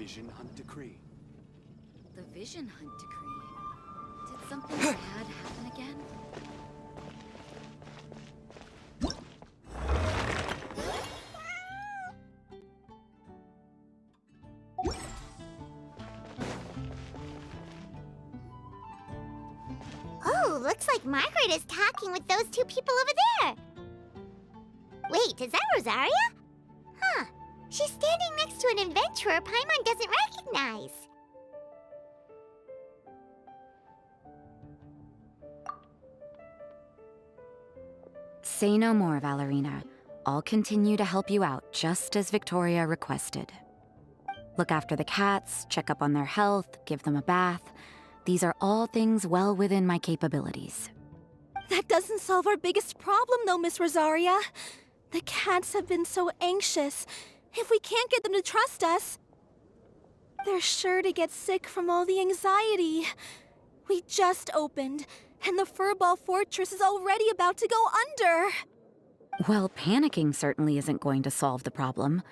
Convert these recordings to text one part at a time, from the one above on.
Vision Hunt Decree. The Vision Hunt Decree? Did something bad happen again? Oh, looks like Margaret is talking with those two people over there. Wait, is that Rosaria? Huh. She's standing next to an adventurer Paimon doesn't recognize. Say no more, Valerina. I'll continue to help you out, just as Victoria requested. Look after the cats, check up on their health, give them a bath. These are all things well within my capabilities. That doesn't solve our biggest problem, though, Miss Rosaria. The cats have been so anxious. If we can't get them to trust us, they're sure to get sick from all the anxiety. We just opened, and the Furball Fortress is already about to go under. Well, panicking certainly isn't going to solve the problem.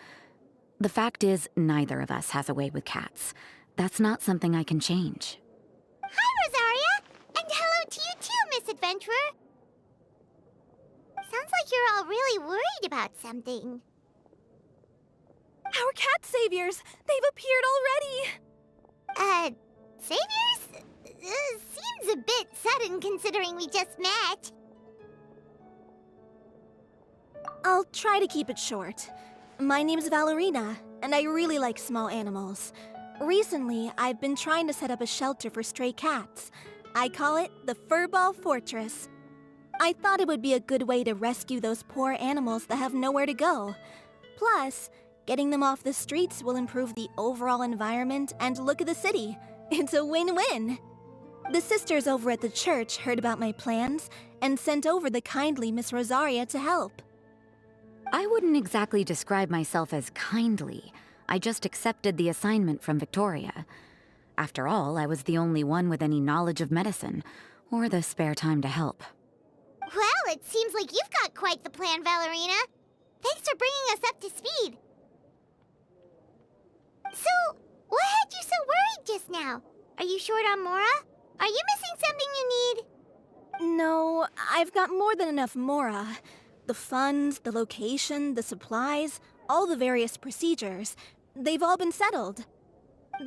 The fact is, neither of us has a way with cats. That's not something I can change. Hi, Rosaria! And hello to you too, Miss Adventurer! Sounds like you're all really worried about something. Our cat saviors! They've appeared already! Saviors? Seems a bit sudden considering we just met. I'll try to keep it short. My name's Valerina, and I really like small animals. Recently, I've been trying to set up a shelter for stray cats. I call it the Furball Fortress. I thought it would be a good way to rescue those poor animals that have nowhere to go. Plus, getting them off the streets will improve the overall environment and look of the city. It's a win-win. The sisters over at the church heard about my plans and sent over the kindly Miss Rosaria to help. I wouldn't exactly describe myself as kindly. I just accepted the assignment from Victoria. After all, I was the only one with any knowledge of medicine, or the spare time to help. Well, it seems like you've got quite the plan, Valerina. Thanks for bringing us up to speed. So, what had you so worried just now? Are you short on Mora? Are you missing something you need? No, I've got more than enough Mora. The funds, the location, the supplies, all the various procedures. They've all been settled.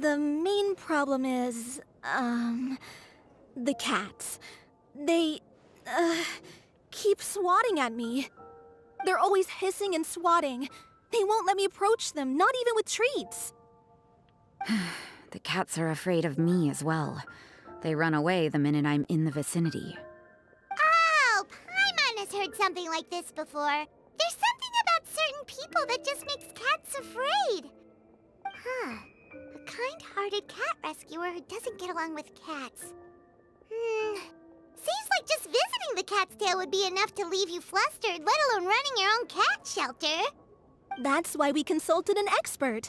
The main problem is, the cats. They, keep swatting at me. They're always hissing and swatting. They won't let me approach them, not even with treats. The cats are afraid of me as well. They run away the minute I'm in the vicinity. Oh, Paimon has heard something like this before. There's something about certain people that just makes cats afraid. Huh. A kind-hearted cat rescuer who doesn't get along with cats. Seems like just visiting the cat's tail would be enough to leave you flustered, let alone running your own cat shelter. That's why we consulted an expert.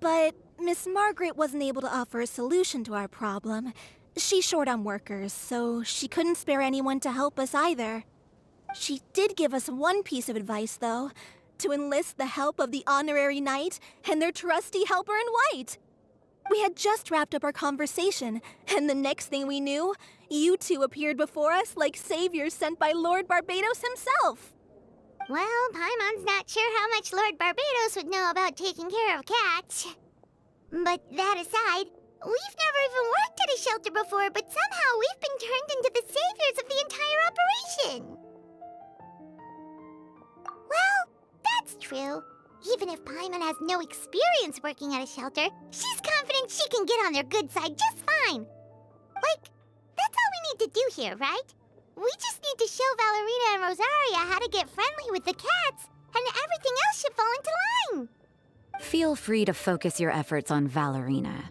But Miss Margaret wasn't able to offer a solution to our problem. She's short on workers, so she couldn't spare anyone to help us either. She did give us one piece of advice, though, to enlist the help of the Honorary Knight and their trusty helper in white. We had just wrapped up our conversation, and the next thing we knew, you two appeared before us like saviors sent by Lord Barbados himself. Well, Paimon's not sure how much Lord Barbados would know about taking care of cats. But that aside, we've never even worked at a shelter before, but somehow we've been turned into the saviors of the entire operation. Well, that's true. Even if Paimon has no experience working at a shelter, she's confident she can get on their good side just fine. Like, that's all we need to do here, right? We just need to show Valerina and Rosaria how to get friendly with the cats, and everything else should fall into line. Feel free to focus your efforts on Valerina.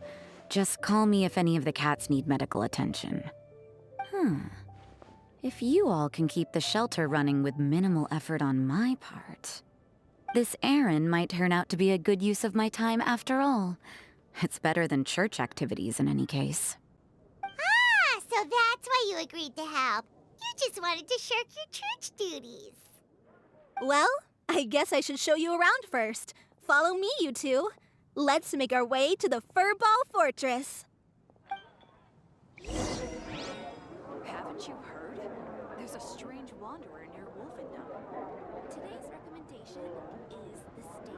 Just call me if any of the cats need medical attention. If you all can keep the shelter running with minimal effort on my part, this errand might turn out to be a good use of my time after all. It's better than church activities in any case. Ah, so that's why you agreed to help. You just wanted to shirk your church duties. Well, I guess I should show you around first. Follow me, you two. Let's make our way to the Furball Fortress. Haven't you heard? There's a strange wanderer near Wolfendom. Today's recommendation is the steak.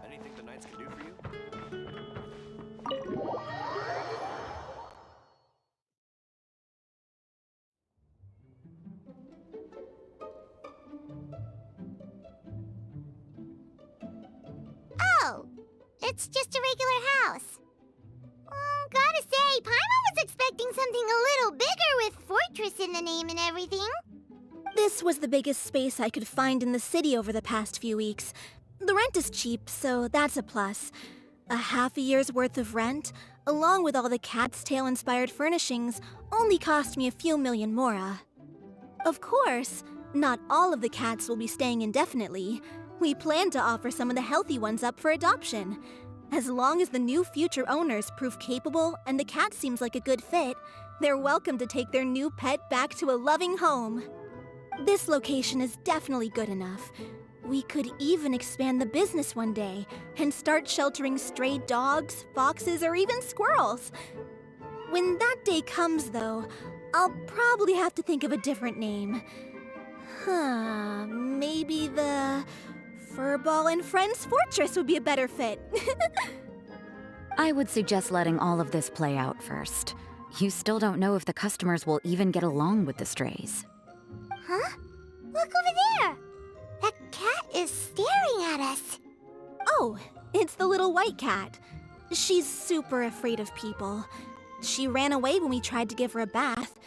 Anything the Knights can do for you? Oh, it's just a regular house. Gotta say, Paimon was expecting something a little bigger with Fortress in the name and everything. This was the biggest space I could find in the city over the past few weeks. The rent is cheap, so that's a plus. A half a year's worth of rent, along with all the Cat's Tail-inspired furnishings, only cost me a few million mora. Of course, not all of the cats will be staying indefinitely. We plan to offer some of the healthy ones up for adoption. As long as the new future owners prove capable and the cat seems like a good fit, they're welcome to take their new pet back to a loving home. This location is definitely good enough. We could even expand the business one day and start sheltering stray dogs, foxes, or even squirrels. When that day comes, though, I'll probably have to think of a different name. Maybe the Furball and Friends Fortress would be a better fit. I would suggest letting all of this play out first. You still don't know if the customers will even get along with the strays. Huh? Look over there! That cat is staring at us. Oh, it's the little white cat. She's super afraid of people. She ran away when we tried to give her a bath.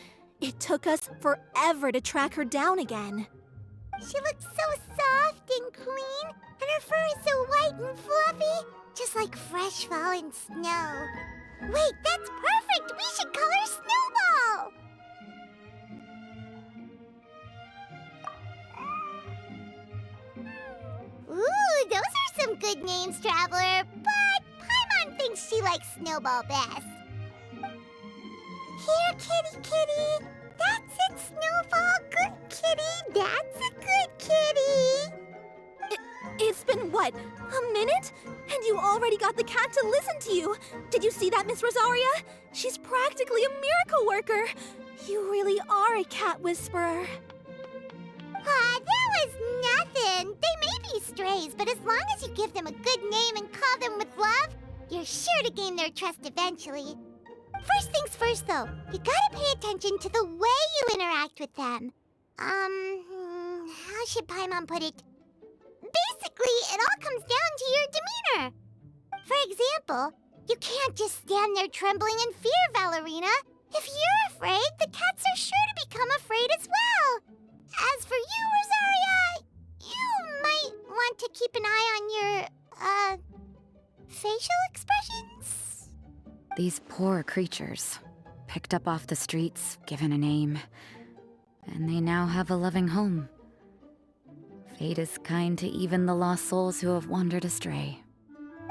It took us forever to track her down again. She looks so soft and clean, and her fur is so white and fluffy, just like fresh fallen snow. Wait, that's perfect! We should call her Snowball! Ooh, those are some good names, Traveler, but Paimon thinks she likes Snowball best. Here, kitty kitty! That's it, Snowball! Good kitty! That's a good kitty! It's been, what, a minute? And you already got the cat to listen to you. Did you see that, Miss Rosaria? She's practically a miracle worker. You really are a cat whisperer. That was nothing. They may be strays, but as long as you give them a good name and call them with love, you're sure to gain their trust eventually. First things first, though, you gotta pay attention to the way you interact with them. How should Paimon put it? Basically, it all comes down to your demeanor. For example, you can't just stand there trembling in fear, Valerina. If you're afraid, the cats are sure to become afraid as well. As for you, Rosaria, you might want to keep an eye on your, facial expressions? These poor creatures, picked up off the streets, given a name, and they now have a loving home. Fate is kind to even the lost souls who have wandered astray.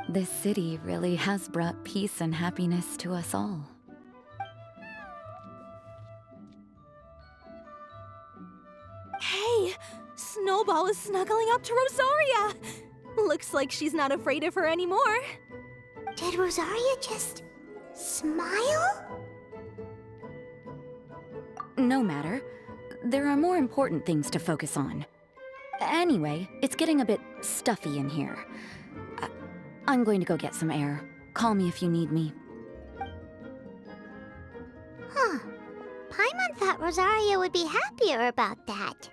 This city really has brought peace and happiness to us all. Hey! Snowball is snuggling up to Rosaria! Looks like she's not afraid of her anymore. Did Rosaria just smile? No matter. There are more important things to focus on. Anyway, it's getting a bit stuffy in here. I'm going to go get some air. Call me if you need me. Huh. Paimon thought Rosaria would be happier about that.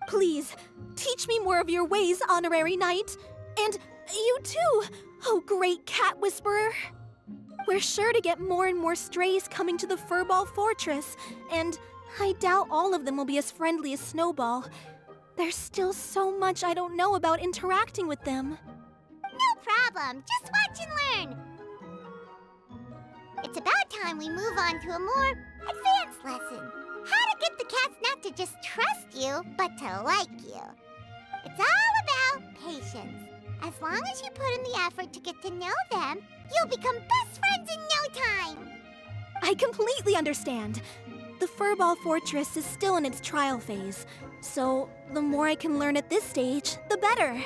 Please, teach me more of your ways, Honorary Knight. And you too, oh great cat whisperer. We're sure to get more and more strays coming to the Furball Fortress, and I doubt all of them will be as friendly as Snowball. There's still so much I don't know about interacting with them. No problem. Just watch and learn. It's about time we move on to a more advanced lesson. How to get the cats not to just trust you, but to like you. It's all about patience. As long as you put in the effort to get to know them, you'll become best friends in no time. I completely understand. The Furball Fortress is still in its trial phase, so the more I can learn at this stage, the better.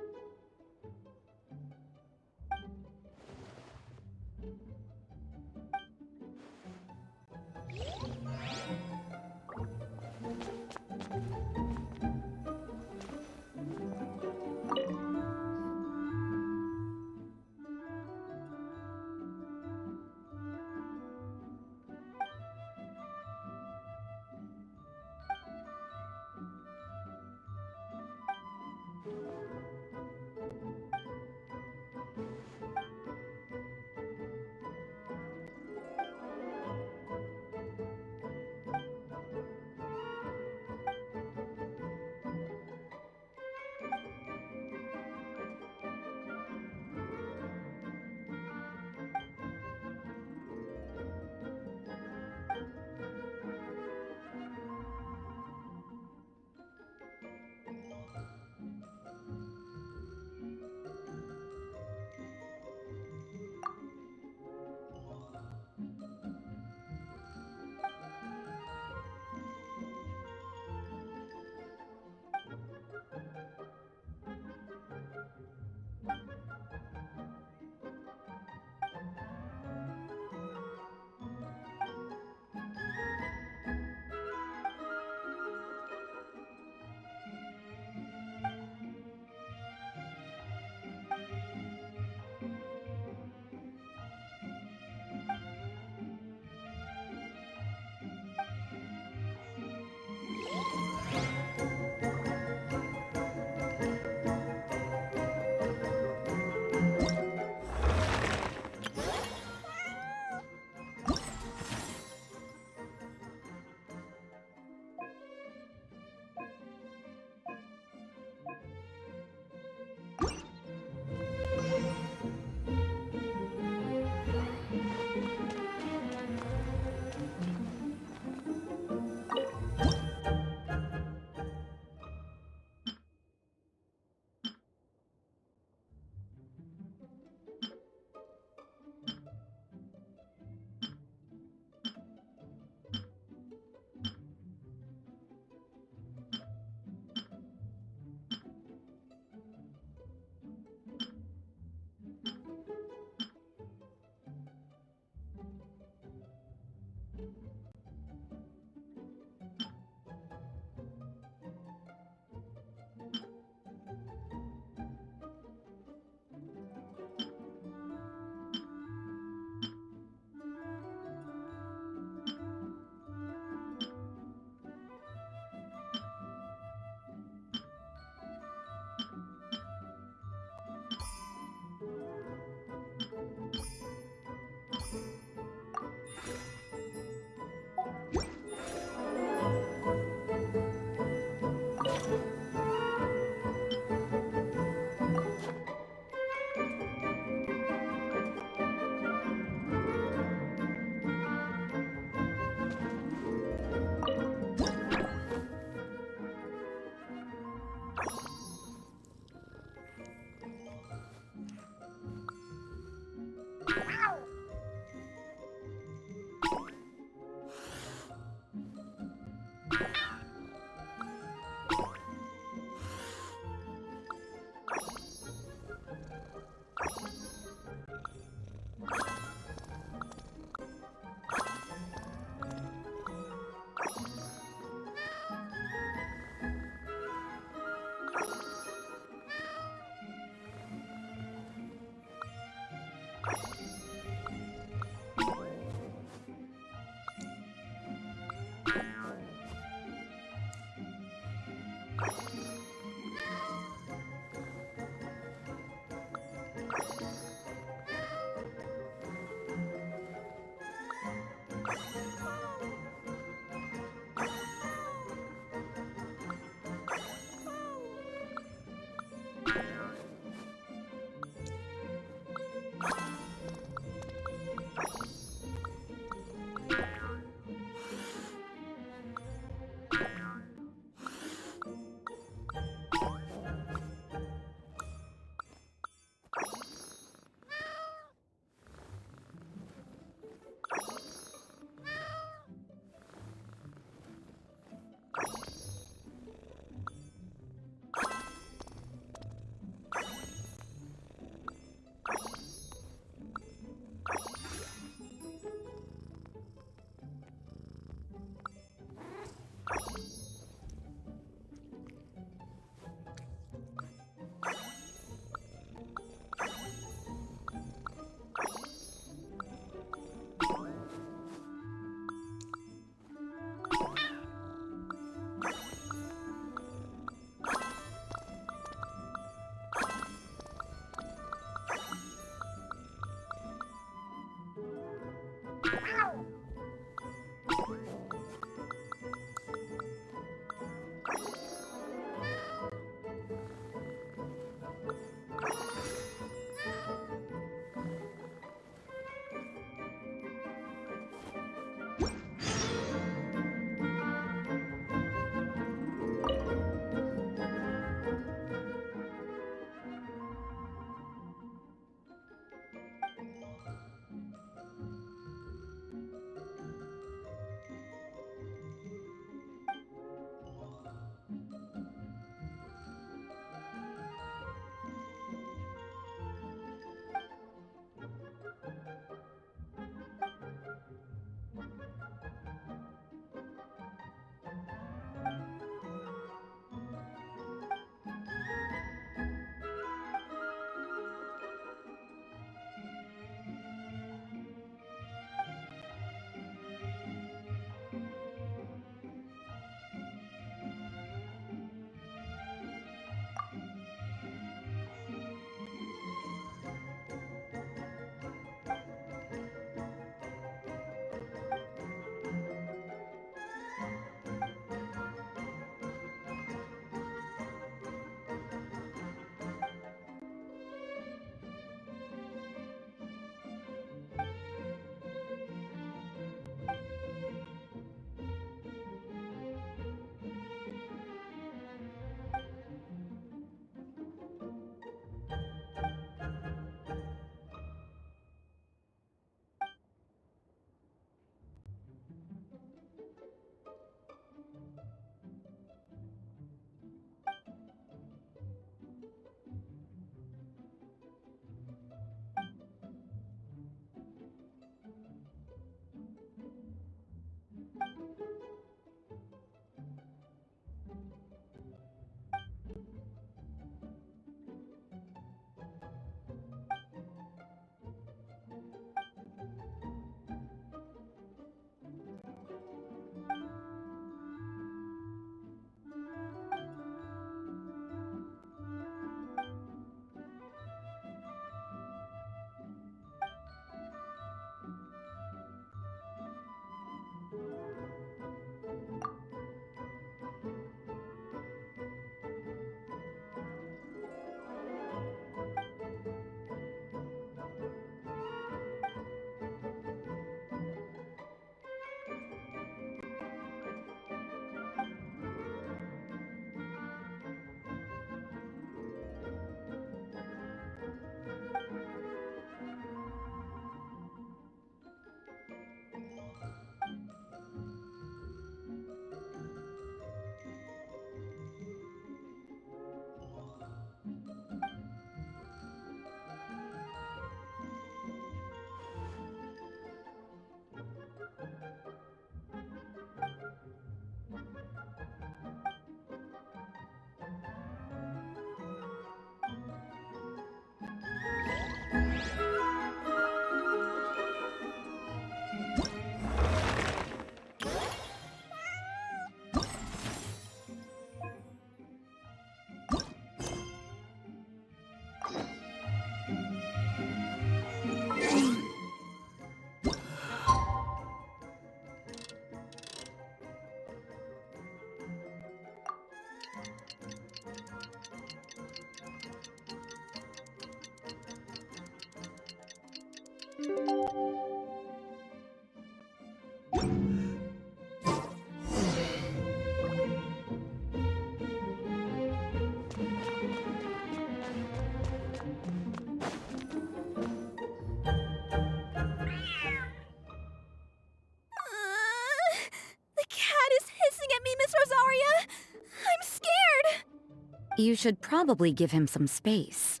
You should probably give him some space.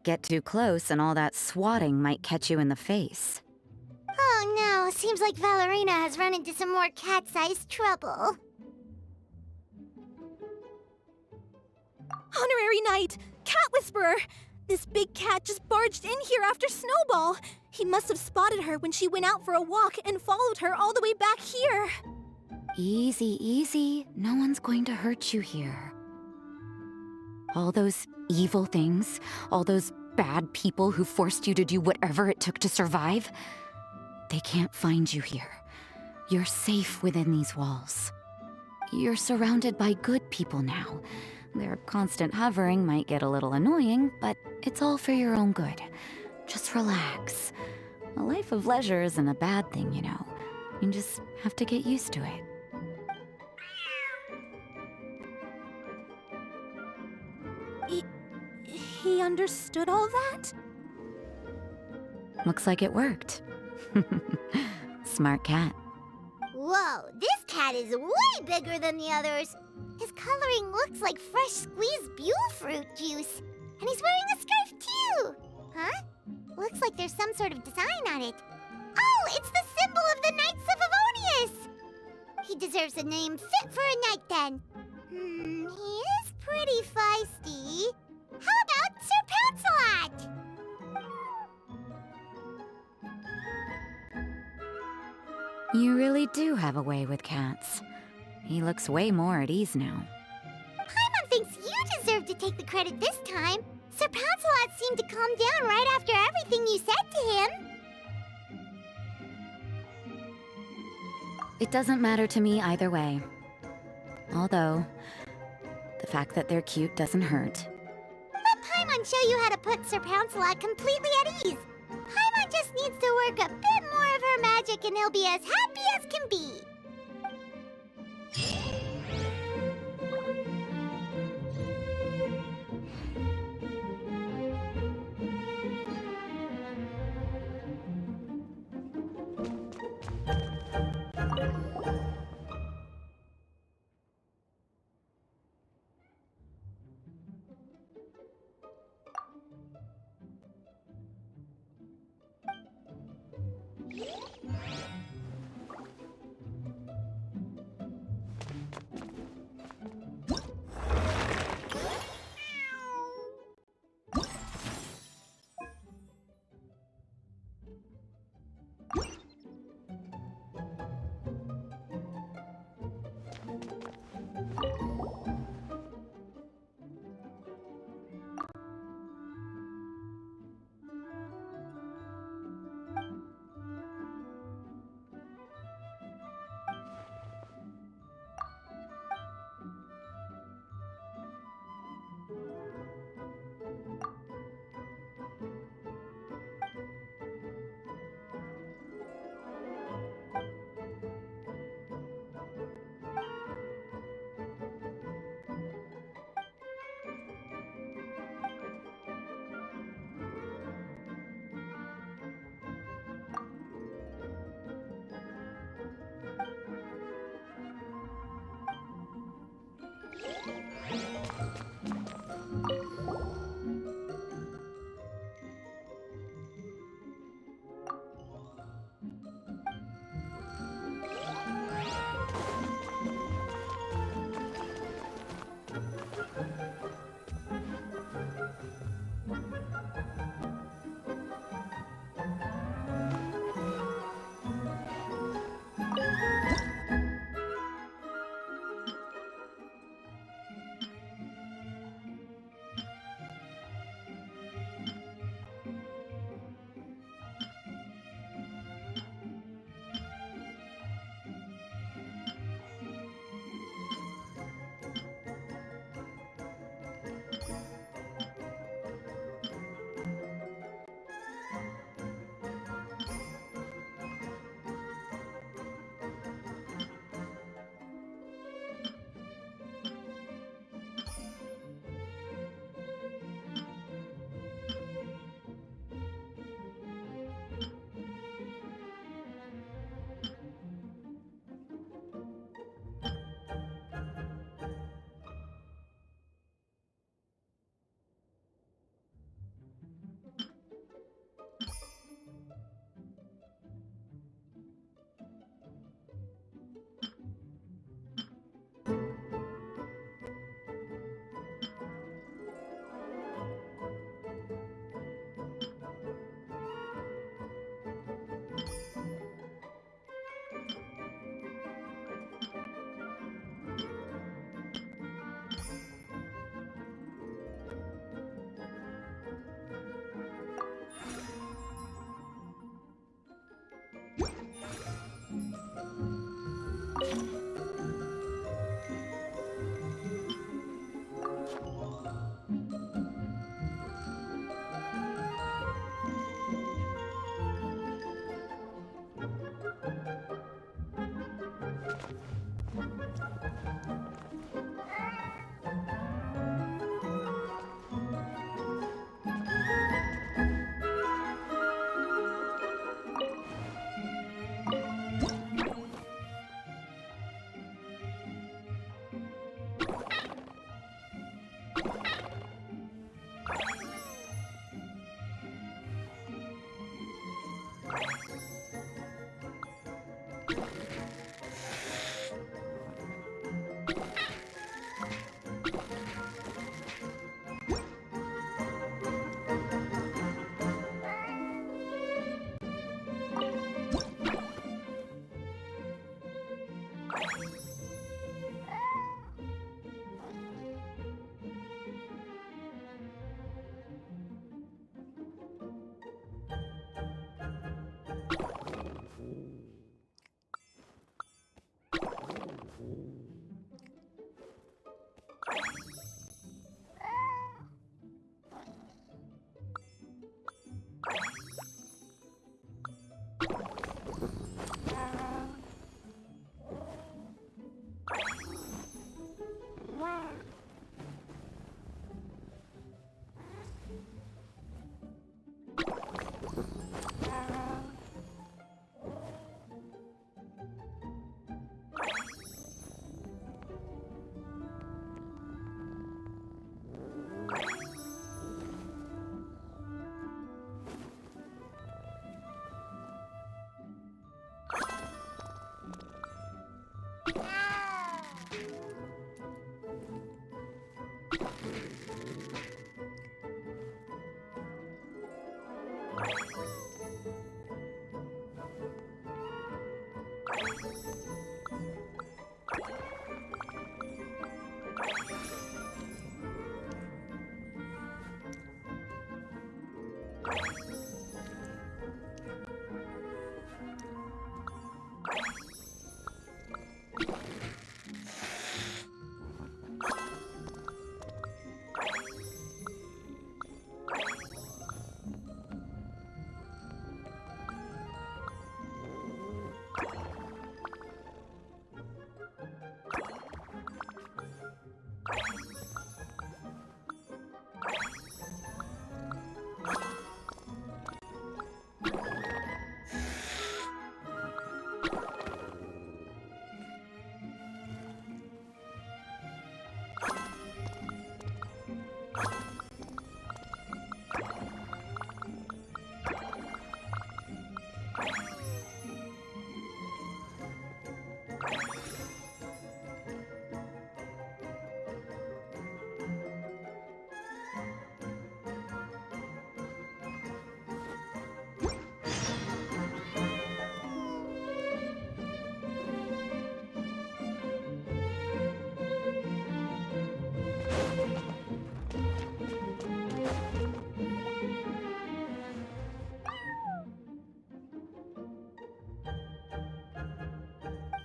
Get too close and all that swatting might catch you in the face. Oh no, seems like Valerina has run into some more cat-sized trouble. Honorary Knight! Cat Whisperer! This big cat just barged in here after Snowball. He must have spotted her when she went out for a walk and followed her all the way back here. Easy, easy. No one's going to hurt you here. All those evil things, all those bad people who forced you to do whatever it took to survive, they can't find you here. You're safe within these walls. You're surrounded by good people now. Their constant hovering might get a little annoying, but it's all for your own good. Just relax. A life of leisure isn't a bad thing, you know. You just have to get used to it. He understood all that? Looks like it worked. Smart cat. Whoa, this cat is way bigger than the others. His coloring looks like fresh squeezed Buell fruit juice. And he's wearing a scarf too! Huh? Looks like there's some sort of design on it. Oh, it's the symbol of the Knights of Avonius! He deserves a name fit for a knight then. He is pretty feisty. How about Sir Pouncelot? You really do have a way with cats. He looks way more at ease now. Paimon thinks you deserve to take the credit this time. Sir Pouncelot seemed to calm down right after everything you said to him. It doesn't matter to me either way. Although, the fact that they're cute doesn't hurt. Let Paimon show you how to put Sir Pouncelot completely at ease. Paimon just needs to work a bit more of her magic and he'll be as happy as can be.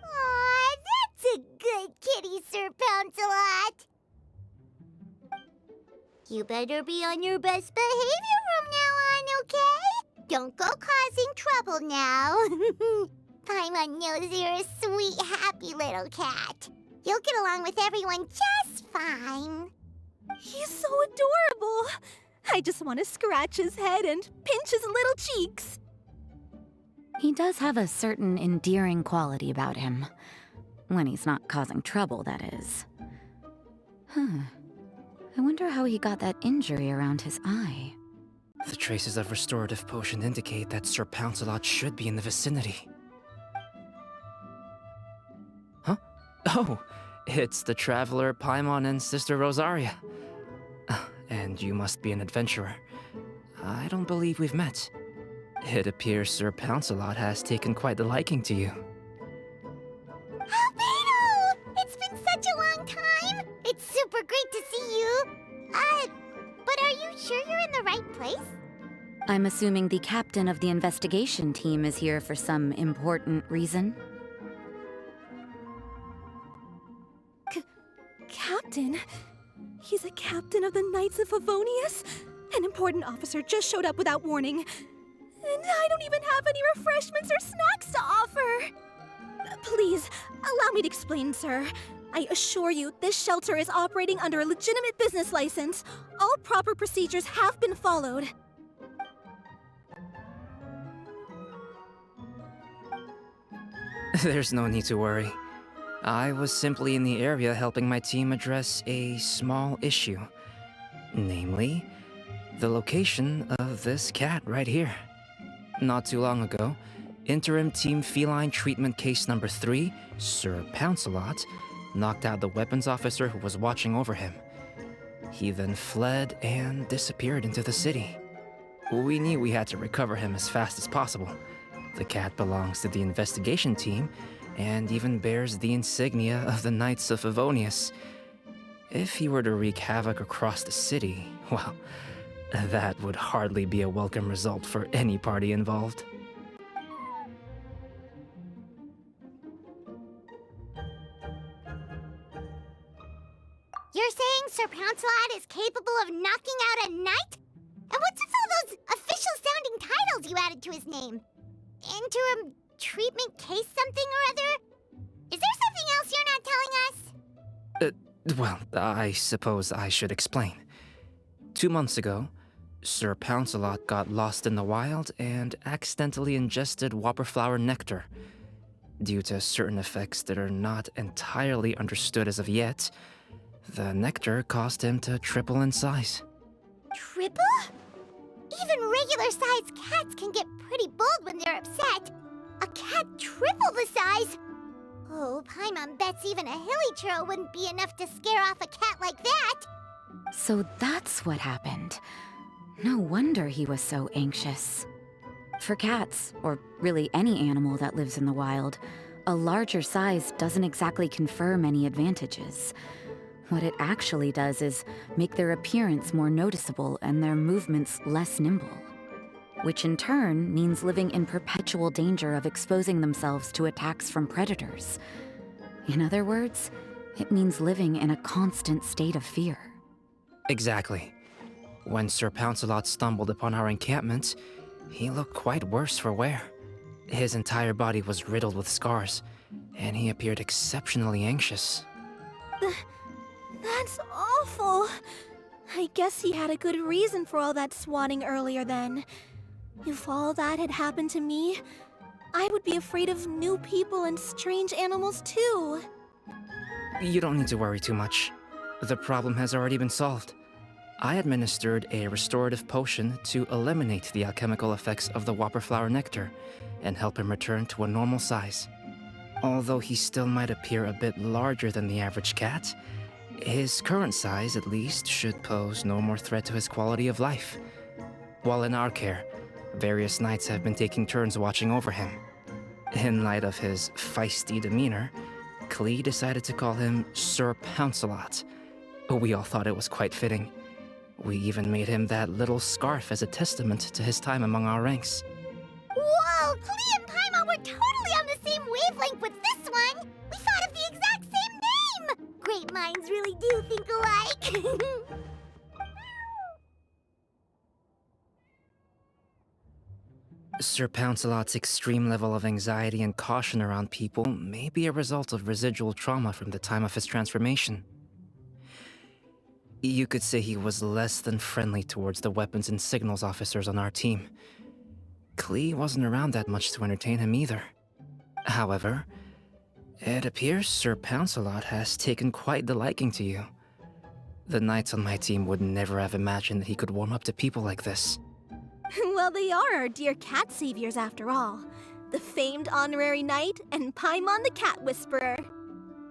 Aw, that's a good kitty, Sir Pouncelot. You better be on your best behavior from now on, okay? Don't go causing trouble now. Paimon knows you're a sweet, happy little cat. You'll get along with everyone just fine. He's so adorable. I just want to scratch his head and pinch his little cheeks. He does have a certain endearing quality about him. When he's not causing trouble, that is. I wonder how he got that injury around his eye. The traces of restorative potion indicate that Sir Pouncelot should be in the vicinity. Huh? Oh, it's the traveler Paimon and Sister Rosaria. And you must be an adventurer. I don't believe we've met. It appears Sir Pouncelot has taken quite the liking to you. Albedo! It's been such a long time! It's super great to see you! But are you sure you're in the right place? I'm assuming the captain of the investigation team is here for some important reason. Captain? He's a captain of the Knights of Favonius? An important officer just showed up without warning. And I don't even have any refreshments or snacks to offer! Please, allow me to explain, sir. I assure you, this shelter is operating under a legitimate business license. All proper procedures have been followed. There's no need to worry. I was simply in the area helping my team address a small issue. Namely, the location of this cat right here. Not too long ago, Interim Team Feline Treatment Case Number 3, Sir Pouncelot, knocked out the weapons officer who was watching over him. He then fled and disappeared into the city. We knew we had to recover him as fast as possible. The cat belongs to the investigation team, and even bears the insignia of the Knights of Favonius. If he were to wreak havoc across the city, well, that would hardly be a welcome result for any party involved. You're saying Sir Pouncelot is capable of knocking out a knight? And what's with all those official-sounding titles you added to his name? Interim treatment case something or other? Is there something else you're not telling us? Well, I suppose I should explain. 2 months ago, Sir Pouncelot got lost in the wild and accidentally ingested whopperflower nectar. Due to certain effects that are not entirely understood as of yet, the nectar caused him to triple in size. Triple? Even regular-sized cats can get pretty bold when they're upset. A cat triple the size? Oh, Paimon bets even a hilly churl wouldn't be enough to scare off a cat like that. So that's what happened. No wonder he was so anxious. For cats, or really any animal that lives in the wild, a larger size doesn't exactly confer many advantages. What it actually does is make their appearance more noticeable and their movements less nimble. Which in turn means living in perpetual danger of exposing themselves to attacks from predators. In other words, it means living in a constant state of fear. Exactly. When Sir Pouncelot stumbled upon our encampment, he looked quite worse for wear. His entire body was riddled with scars, and he appeared exceptionally anxious. That's awful. I guess he had a good reason for all that swatting earlier then. If all that had happened to me, I would be afraid of new people and strange animals too. You don't need to worry too much. The problem has already been solved. I administered a restorative potion to eliminate the alchemical effects of the whopperflower nectar and help him return to a normal size. Although he still might appear a bit larger than the average cat, his current size, at least, should pose no more threat to his quality of life. While in our care, various knights have been taking turns watching over him. In light of his feisty demeanor, Klee decided to call him Sir Pouncelot. We all thought it was quite fitting. We even made him that little scarf as a testament to his time among our ranks. Whoa, Klee and Paimon were totally on the same wavelength with this one. We thought of the exact same name. Great minds really do think alike. Sir Pouncelot's extreme level of anxiety and caution around people may be a result of residual trauma from the time of his transformation. You could say he was less than friendly towards the weapons and signals officers on our team. Klee wasn't around that much to entertain him either. However, it appears Sir Pouncelot has taken quite the liking to you. The knights on my team would never have imagined that he could warm up to people like this. Well, they are our dear cat saviors after all. The famed honorary knight and Paimon the cat whisperer.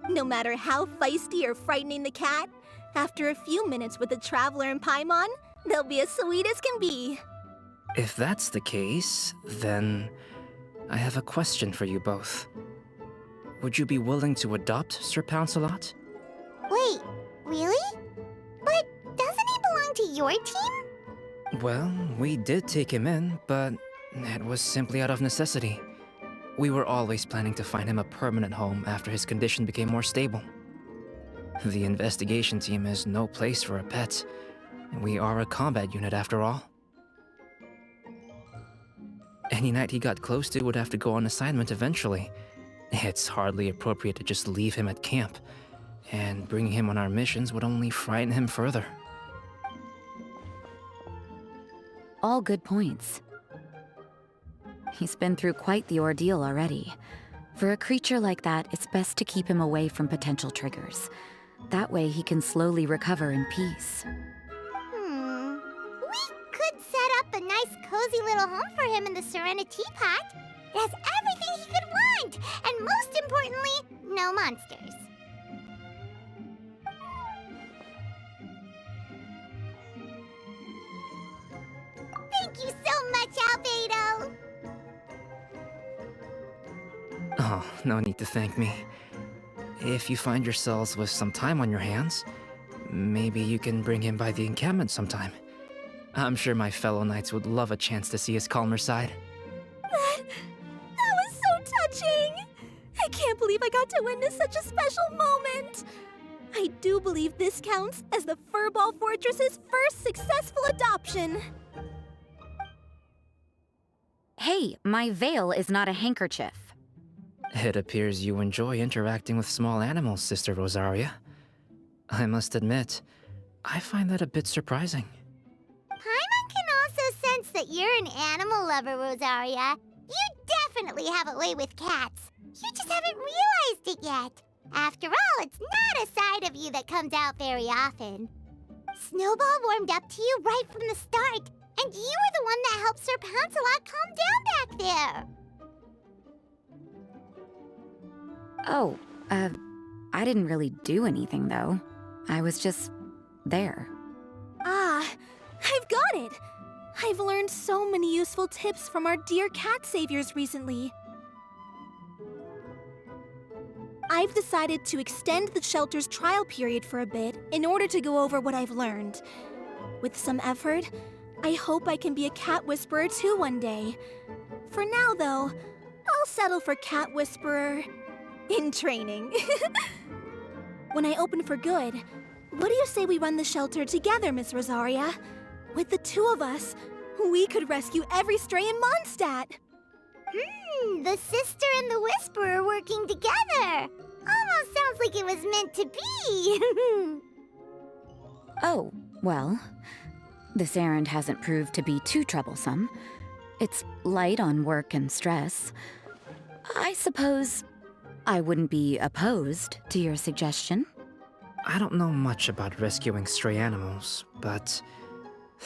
No matter how feisty or frightening the cat, after a few minutes with the traveler and Paimon, they'll be as sweet as can be. If that's the case, then I have a question for you both. Would you be willing to adopt Sir Pouncelot? Wait, really? But doesn't he belong to your team? Well, we did take him in, but it was simply out of necessity. We were always planning to find him a permanent home after his condition became more stable. The investigation team is no place for a pet. We are a combat unit after all. Any knight he got close to would have to go on assignment eventually. It's hardly appropriate to just leave him at camp, and bringing him on our missions would only frighten him further. All good points. He's been through quite the ordeal already. For a creature like that, it's best to keep him away from potential triggers. That way he can slowly recover in peace. We could set up a nice cozy little home for him in the Serenity Pot. It has everything he could want, and most importantly, no monsters. Thank you so much, Albedo! Oh, no need to thank me. If you find yourselves with some time on your hands, maybe you can bring him by the encampment sometime. I'm sure my fellow knights would love a chance to see his calmer side. That was so touching! I can't believe I got to witness such a special moment! I do believe this counts as the Furball Fortress's first successful adoption! Hey, my veil is not a handkerchief. It appears you enjoy interacting with small animals, Sister Rosaria. I must admit, I find that a bit surprising. Paimon can also sense that you're an animal lover, Rosaria. You definitely have a way with cats. You just haven't realized it yet. After all, it's not a side of you that comes out very often. Snowball warmed up to you right from the start, and you were the one that helped Sir Pouncelot calm down back there. Oh, I didn't really do anything, though. I was just there. Ah, I've got it! I've learned so many useful tips from our dear cat saviors recently. I've decided to extend the shelter's trial period for a bit in order to go over what I've learned. With some effort, I hope I can be a cat whisperer too one day. For now, though, I'll settle for cat whisperer in training. When I open for good, what do you say we run the shelter together, Miss Rosaria? With the two of us, we could rescue every stray in Mondstadt. The sister and the whisperer working together. Almost sounds like it was meant to be. Oh, well, this errand hasn't proved to be too troublesome. It's light on work and stress. I suppose I wouldn't be opposed to your suggestion. I don't know much about rescuing stray animals, but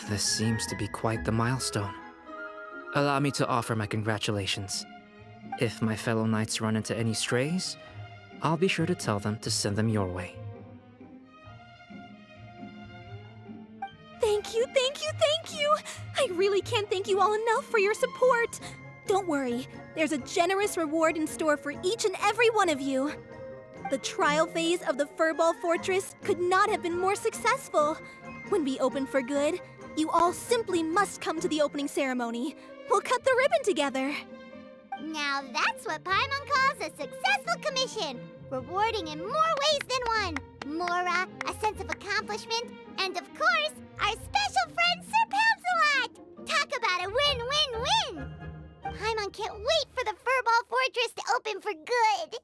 this seems to be quite the milestone. Allow me to offer my congratulations. If my fellow knights run into any strays, I'll be sure to tell them to send them your way. Thank you, thank you, thank you! I really can't thank you all enough for your support. Don't worry, there's a generous reward in store for each and every one of you. The trial phase of the Furball Fortress could not have been more successful. When we open for good, you all simply must come to the opening ceremony. We'll cut the ribbon together. Now that's what Paimon calls a successful commission. Rewarding in more ways than one. Mora, a sense of accomplishment, and of course, our special friend Sir Pouncelot! Talk about a win-win-win! Paimon can't wait for the Furball Fortress to open for good!